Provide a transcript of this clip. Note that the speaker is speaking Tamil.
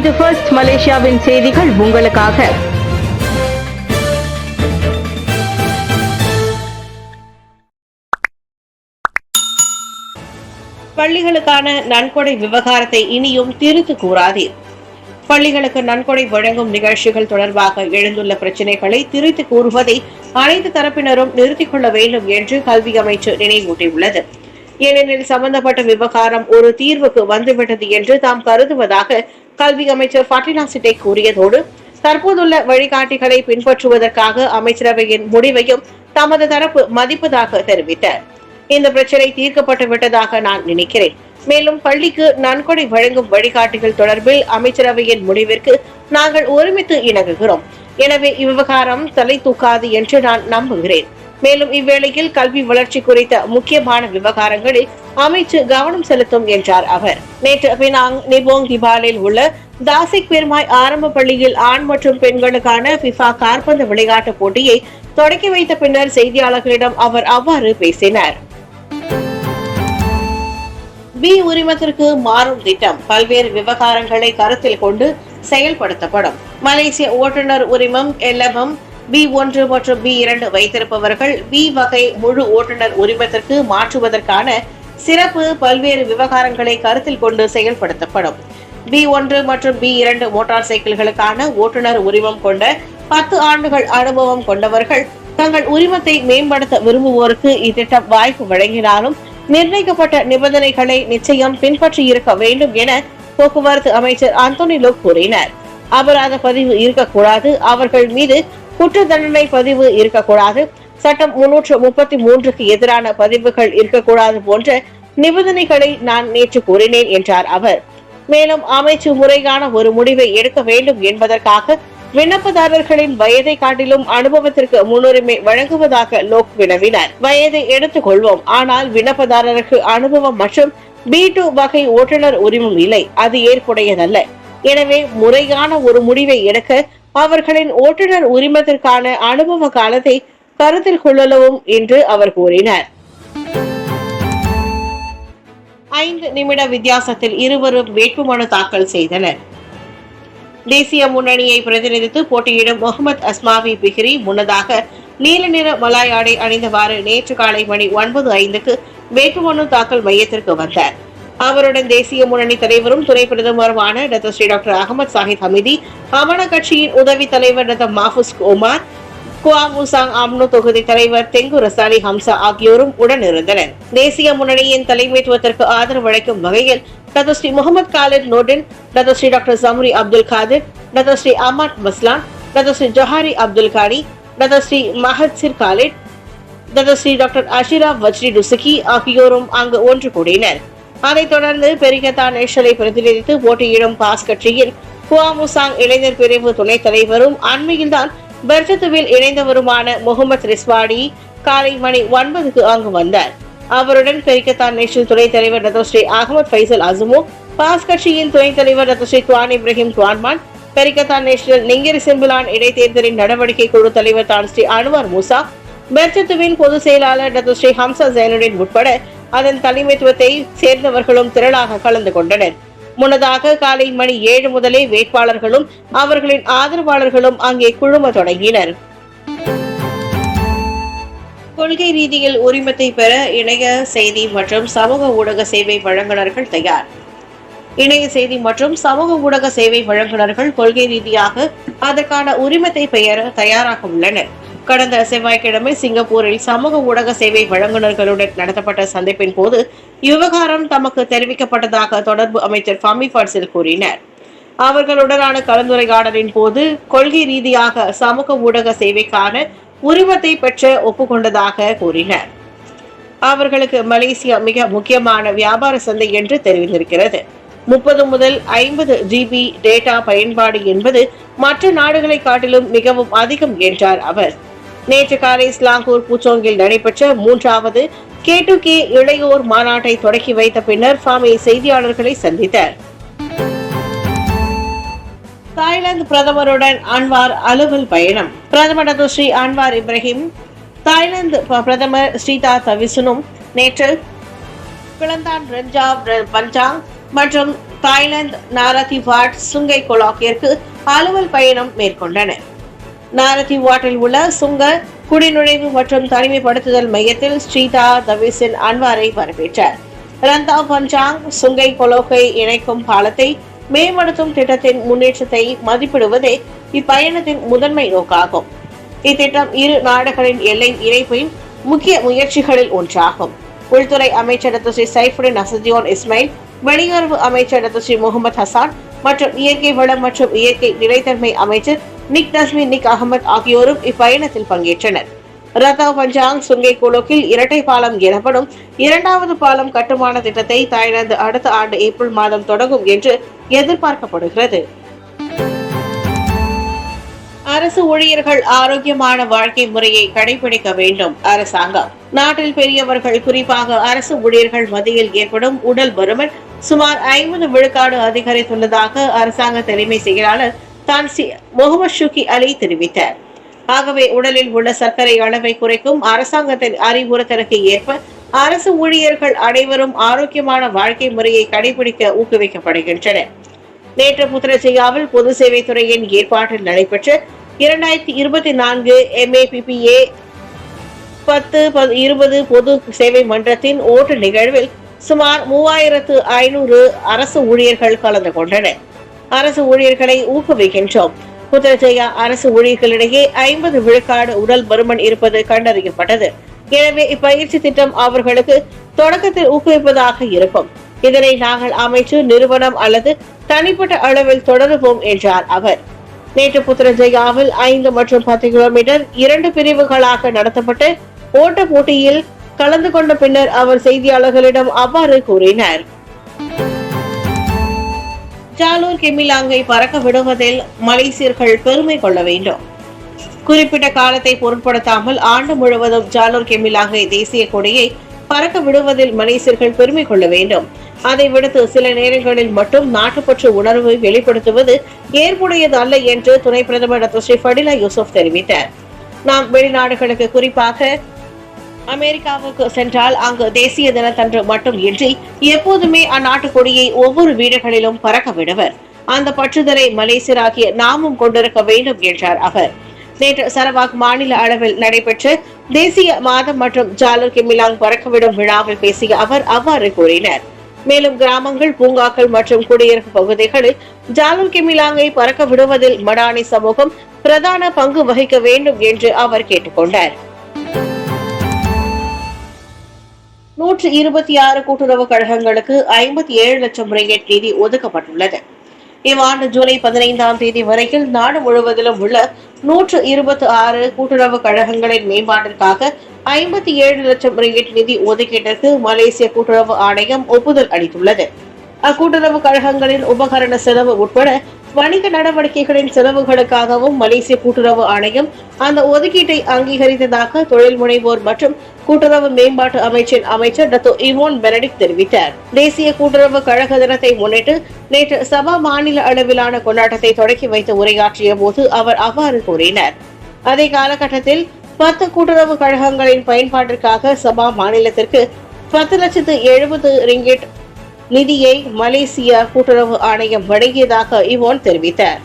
இது ஃபர்ஸ்ட் மலேசியாவின் செய்திகள் உங்களுக்காக. பள்ளிகளுக்கான நன்கொடை விவகாரத்தை இனியும் திரித்து கூறாதீர். பள்ளிகளுக்கு நன்கொடை வழங்கும் நிகழ்ச்சிகள் தொடர்பாக எழுந்துள்ள பிரச்சினைகளை திரித்து கூறுவதை அனைத்து தரப்பினரும் நிறுத்திக் கொள்ள வேண்டும் என்று கல்வி அமைச்சு நினைவூட்டியுள்ளது. ஏனெனில் சம்பந்தப்பட்ட விவகாரம் ஒரு தீர்வுக்கு வந்துவிட்டது என்று தாம் கருதுவதாக கல்வி அமைச்சர் ஃபட்டிலா சிட்டேக் கூறியதோடு, தற்போதுள்ள வழிகாட்டிகளை பின்பற்றுவதற்காக அமைச்சரவையின் முடிவையும் தமது தரப்பு மதிப்பதாக தெரிவித்தார். இந்த பிரச்சனை தீர்க்கப்பட்டு விட்டதாக நான் நினைக்கிறேன். மேலும் பள்ளிக்கு நன்கொடை வழங்கும் வழிகாட்டிகள் தொடர்பில் அமைச்சரவையின் முடிவிற்கு நாங்கள் ஒருமித்து இணங்குகிறோம். எனவே இவ்விவகாரம் தலை தூக்காது என்று நான் நம்புகிறேன். மேலும் இவ்வேளையில் கல்வி வளர்ச்சி குறித்த முக்கியமான விவகாரங்களில் அமைச்சு கவனம் செலுத்தும் என்றார் அவர். நேற்று பினாங் நிபோங் திபாலில் உள்ள தாசிக் பெருமாய் ஆரம்ப பள்ளியில் ஆண் மற்றும் பெண்களுக்கான ஃபிஃபா காற்பந்து விளையாட்டு போட்டியை தொடக்கி வைத்த பின்னர் செய்தியாளர்களிடம் அவர் அவ்வாறு பேசினார். பி உரிமத்திற்கு மாறும் திட்டம் பல்வேறு விவகாரங்களை கருத்தில் கொண்டு செயல்படுத்தப்படும். மலேசிய ஓட்டுநர் உரிமம் LMM B1 மற்றும் B2 வைத்திருப்பவர்கள் B வகை முழு ஓட்டுநர் உரிமத்திற்கு மாற்றுவதற்கான சிறப்பு பல்வேறு விவகாரங்களை கருத்தில் கொண்டு செயல்படுத்தப்படும். B1 மற்றும் B2 மோட்டார் சைக்கிள்களுக்கான ஓட்டுநர் உரிமம் கொண்ட 10 ஆண்டுகள் அனுபவம் கொண்டவர்கள் தங்கள் உரிமத்தை மேம்படுத்த விரும்புவோருக்கு இத்திட்டம் வாய்ப்பு வழங்கினாலும் நிர்ணயிக்கப்பட்ட நிபந்தனைகளை நிச்சயம் பின்பற்றி இருக்க வேண்டும் என போக்குவரத்து அமைச்சர் அந்தோனி லோக் கூறினார். அபராத பதிவு இருக்கக்கூடாது, அவர்கள் மீது குற்ற தண்டனை பதிவு இருக்கக்கூடாது, சட்டம் 333க்கு எதிரான பதிவுகள் இருக்கக்கூடாது போன்ற நிபந்தனைகளை நான் நேற்று கூறினேன் என்றார் அவர். மேலும் அமைச்சு முறையான ஒரு முடிவை எடுக்க வேண்டும் என்பதற்காக விண்ணப்பதாரர்களின் வயதை காட்டிலும் அனுபவத்திற்கு முன்னுரிமை வழங்குவதாக லோக் வினவினார். வயதை எடுத்துக் கொள்வோம், ஆனால் விண்ணப்பதாரருக்கு அனுபவம் மற்றும் B2 வகை ஓட்டுநர் உரிமம் இல்லை, அது ஏற்புடையதல்ல. எனவே முறையான ஒரு முடிவை எடுக்க அவர்களின் ஓட்டுநர் உரிமத்திற்கான அனுபவ காலத்தை கருத்தில் கொள்ளவும் என்று அவர் கூறினார். 5 நிமிட வித்தியாசத்தில் இருவரும் வேட்புமனு தாக்கல் செய்தனர். தேசிய முன்னணியை பிரதிநிதித்து போட்டியிடும் முகமது அஸ்மாவி பிஹ்ரி முன்னதாக நீல நிற மலாய் ஆடை அணிந்தவாறு நேற்று காலை மணி 9:05க்கு வேட்புமனு தாக்கல் மையத்திற்கு வந்தார். அவருடன் தேசிய முன்னணி தலைவரும் துணை பிரதமருமான டாக்டர் அகமது சாஹித் ஹமிதி, அமன கட்சியின் உதவி தலைவர் doctor Mahfuz Omar, Gua Musang UMNO தொகுதி தலைவர் தெங்கு ரசாலி ஹம்சா ஆகியோரும் உடனிருந்தனர். தேசிய முன்னணியின் தலைமைத்துவத்திற்கு ஆதரவு அளிக்கும் வகையில் doctor Sri Mohamed Khaled Nordin, doctor Sri doctor Zambry Abdul Kadir, doctor Sri Ahmad Maslan, doctor Sri Johari Abdul Ghani, doctor Sri Mahdzir Khalid, doctor Sri doctor Asyraf Wajdi Dusuki ஆகியோரும் அங்கு ஒன்று கூடினர். அதைத் தொடர்ந்து பெரிகத்தா நேஷனலை பிரதிநிதித்து போட்டியிடும் பாஸ் கட்சியின் குவாமுசாங் இளைஞர் பிரிவு துணைத் தலைவரும் அண்மையில்தான் பர்ஜத்துவில் இணைந்தவருமான முகமது ரிஸ்வாடி காலை மணி 9க்கு அங்கு வந்தார். அவருடன் பெரிகத்தா நேஷனல் துணைத் தலைவர் டாக்டர் ஸ்ரீ அகமது ஃபைசல் அசுமோ, பாஸ் கட்சியின் துணைத் தலைவர் doctor Sri துவான் Ibrahim துவான்மான், பெரிகத்தா national நிங்கிரி Sembilan இடைத்தேர்தலின் நடவடிக்கை குழு தலைவர் தான் ஸ்ரீ அனுவார் மூசா, பர்ஜத்துவின் பொதுச் செயலாளர் டாக்டர் ஸ்ரீ ஹம்சா ஜைனுடன் உட்பட அதன் தலைமைத்துவத்தை சேர்ந்தவர்களும் திரளாக கலந்து கொண்டனர். முன்னதாக காலை மணி 7 முதலே வேட்பாளர்களும் அவர்களின் ஆதரவாளர்களும் அங்கே குழும தொடங்கினர். கொள்கை ரீதியில் உரிமத்தை பெற இணைய செய்தி மற்றும் சமூக ஊடக சேவை வழங்குநர்கள் தயார். இணைய செய்தி மற்றும் சமூக ஊடக சேவை வழங்குநர்கள் கொள்கை ரீதியாக அதற்கான உரிமத்தை பெற தயாராக உள்ளனர். கடந்த செவ்வாய்க்கிழமை சிங்கப்பூரில் சமூக ஊடக சேவை வழங்குநர்களுடன் நடத்தப்பட்ட சந்திப்பின் போது இவ்விவகாரம் தமக்கு தெரிவிக்கப்பட்டதாக தொடர்பு அமைச்சர் ஃபமி ஃபட்சில் கூறினார். அவர்களுடனான கலந்துரையாடலின் போது கொள்கை ரீதியாக சமூக ஊடக சேவைக்கான உரிமத்தை பெற்ற ஒப்புக்கொண்டதாக கூறினார். அவர்களுக்கு மலேசியா மிக முக்கியமான வியாபார சந்தை என்று தெரிவித்திருக்கிறது. 30 முதல் 50 GB டேட்டா பயன்பாடு என்பது மற்ற நாடுகளை காட்டிலும் மிகவும் அதிகம் என்றார் அவர். நேற்று காலை ஸ்லாங்கூர் பூச்சோங்கில் நடைபெற்ற 3வது K2K இளையோர் மாநாட்டை தொடக்கி வைத்த பின்னர் ஃபாமி செய்தியாளர்களை சந்தித்தார். தாய்லாந்து பிரதமருடன் அன்வார் அலுவல் பயணம். பிரதமர் doctor Seri Anwar Ibrahim, Thailand பிரதமர் ஸ்ரீதா தவிசுனும் நேற்று கிளந்தான் ரஞ்சாவ் பஞ்சாங் மற்றும் தாய்லாந்து நாரதிவாட் சுங்கை கொலாக்கிற்கு அலுவல் பயணம் மேற்கொண்டனர். நாரதிவாட்டில் உள்ள சுங்க குடிநுழைவு மற்றும் தனிமைப்படுத்துதல் மையத்தில் ஸ்ரீதா தவிசின் அன்வாரை வரவேற்றார். ரந்தா பஞ்சாங் சுங்கை கொலோக்கை இணைக்கும் பாலத்தை மேம்படுத்தும் திட்டத்தின் முன்னேற்றத்தை மதிப்பிடுவதே இப்பயணத்தின் முதன்மை நோக்காகும். இத்திட்டம் இரு நாடுகளின் எல்லை இணைப்பின் முக்கிய முயற்சிகளில் ஒன்றாகும். உள்துறை அமைச்சர் டாக்டர் சைஃபுடின் அசதியோன் இஸ்மாயில், வெளியுறவு அமைச்சர் டாக்டர் முகமது ஹசான் மற்றும் இயற்கை வளம் மற்றும் இயற்கை நிலைத்தன்மை அமைச்சர் நிக் நஸ்மி நிக் அகமது ஆகியோரும் இப்பயணத்தில் பங்கேற்றனர். ரத்தா பஞ்சாங் சுங்கை குலோக்கில் இரட்டை பாலம் எனப்படும் இரண்டாவது பாலம் கட்டுமான திட்டத்தை தாய்லாந்து அடுத்த ஆண்டு ஏப்ரல் மாதம் தொடங்கும் என்று எதிர்பார்க்கப்படுகிறது. அரசு ஊழியர்கள் ஆரோக்கியமான வாழ்க்கை முறையை கடைபிடிக்க வேண்டும். அரசாங்கம் நாட்டில் பெரியவர்கள், குறிப்பாக அரசு ஊழியர்கள் மத்தியில் ஏற்படும் உடல் பருமன் சுமார் 50 விழுக்காடு அதிகரித்துள்ளதாக அரசாங்க தலைமை செயலாளர் தான்சி முகமது ஷுகி அலி தெரிவித்தார். ஆகவே உடலில் உள்ள சர்க்கரை அளவை குறைக்கும் அரசாங்கத்தின் அறிவுறுத்தலுக்கு ஏற்ப அரசு ஊழியர்கள் அனைவரும் ஆரோக்கியமான வாழ்க்கை முறையை கடைபிடிக்க ஊக்குவிக்கப்படுகின்றனர். நேற்று புத்ரஜயாவில் பொது சேவை துறையின் ஏற்பாட்டில் நடைபெற்ற 2024 MAPPA 10-20 பொது சேவை மன்றத்தின் ஓட்டு நிகழ்வில் சுமார் 3500 அரசு ஊழியர்கள் கலந்து கொண்டனர். அரசு ஊழியர்களை ஊக்குவிக்கின்றோம். புத்ரஜயா அரசு ஊழியர்களிடையே 50 விழுக்காடு உடல் பருமன் இருப்பது கண்டறியப்பட்டது. எனவே இப்பயிற்சி திட்டம் அவர்களுக்கு தொடக்கத்தில் ஊக்குவிப்பதாக இருக்கும். இதனை நாங்கள் அமைச்சு, நிறுவனம் அல்லது தனிப்பட்ட அளவில் தொடருவோம் என்றார் அவர். நேற்று புத்ரஜயாவில் 5 மற்றும் 10 கிலோமீட்டர் 2 பிரிவுகளாக நடத்தப்பட்ட ஓட்ட போட்டியில் கலந்து கொண்ட பின்னர் அவர் செய்தியாளர்களிடம் அவ்வாறு கூறினார். ஜாலூர் கெமிலாங்கை பறக்க விடுவதில் மலேசியர்கள் பெருமை கொள்ள வேண்டும். குறிப்பிட்ட காலத்தை பொருட்படுத்தாமல் ஆண்டு முழுவதும் ஜாலூர் கெமிலாங்கை தேசிய கொடியை பறக்க விடுவதில் மலேசியர்கள் பெருமை கொள்ள வேண்டும். அதை விடுத்து சில நேரங்களில் மட்டும் நாட்டுப்பற்று உணர்வை வெளிப்படுத்துவது ஏற்புடையது அல்ல என்று துணை பிரதமர் டாக்டர் ஸ்ரீ ஃபடிலா யூசுப் தெரிவித்தார். நாம் வெளிநாடுகளுக்கு, குறிப்பாக அமெரிக்காவுக்கு சென்றால் அங்கு தேசிய தினத்தன்று மட்டும் இன்றி எப்போதுமே அந்நாட்டு கொடியை ஒவ்வொரு வீடுகளிலும் பறக்க விடுவர். அந்த பற்றுதலை மலேசியராகிய நாமும் கொண்டிருக்க வேண்டும் என்றார் அவர். நேற்று சரவாக் மாநில அளவில் நடைபெற்ற தேசிய மாதம் மற்றும் ஜாலூர் கெமிலாங் பறக்கவிடும் விழாவில் பேசிய அவர் அவ்வாறு கூறினார். மேலும் கிராமங்கள், பூங்காக்கள் மற்றும் குடியிருப்பு பகுதிகளில் ஜாலூர் கெமிலாங்கை பறக்க விடுவதில் மடானி சமூகம் பிரதான பங்கு வகிக்க வேண்டும் என்று அவர் கேட்டுக்கொண்டார். 126 கூட்டுறவு கழகங்களுக்கு 57 லட்சம் ரிங்கெட் நிதி ஒதுக்கப்பட்டுள்ளது. இவ்வாண்டு ஜூலை 15ஆம் தேதி வரையில் நாடு முழுவதிலும் உள்ள 126 கூட்டுறவு கழகங்களின் மேம்பாட்டிற்காக 57 லட்சம் ரிங்கெட் நிதி ஒதுக்கீட்டிற்கு மலேசிய கூட்டுறவு ஆணையம் ஒப்புதல் அளித்துள்ளது. அக்கூட்டுறவு கழகங்களின் உபகரண செலவு உட்பட வணிக நடவடிக்கைகளின் செலவுகளுக்காகவும் மலேசிய கூட்டுறவு ஆணையம் அந்த ஒதுக்கீட்டை அங்கீகரித்ததாக தொழில் முனைவோர் மற்றும் கூட்டுறவு மேம்பாட்டு அமைச்சின் அமைச்சர் டாக்டர் இவோன் பெனடிக் தெரிவித்தார். தேசிய கூட்டுறவு கழக தினத்தை முன்னிட்டு நேற்று சபா மாநில அளவிலான கொண்டாட்டத்தை தொடக்கி வைத்து உரையாற்றிய போது அவர் அவ்வாறு கூறினார். அதே காலகட்டத்தில் 10 கூட்டுறவு கழகங்களின் பயன்பாட்டிற்காக சபா மாநிலத்திற்கு 10,70,000 ரிங்கெட் நிதியை மலேசிய கூட்டுறவு ஆணையம் வழங்கியதாக இவோன் தெரிவித்தார்.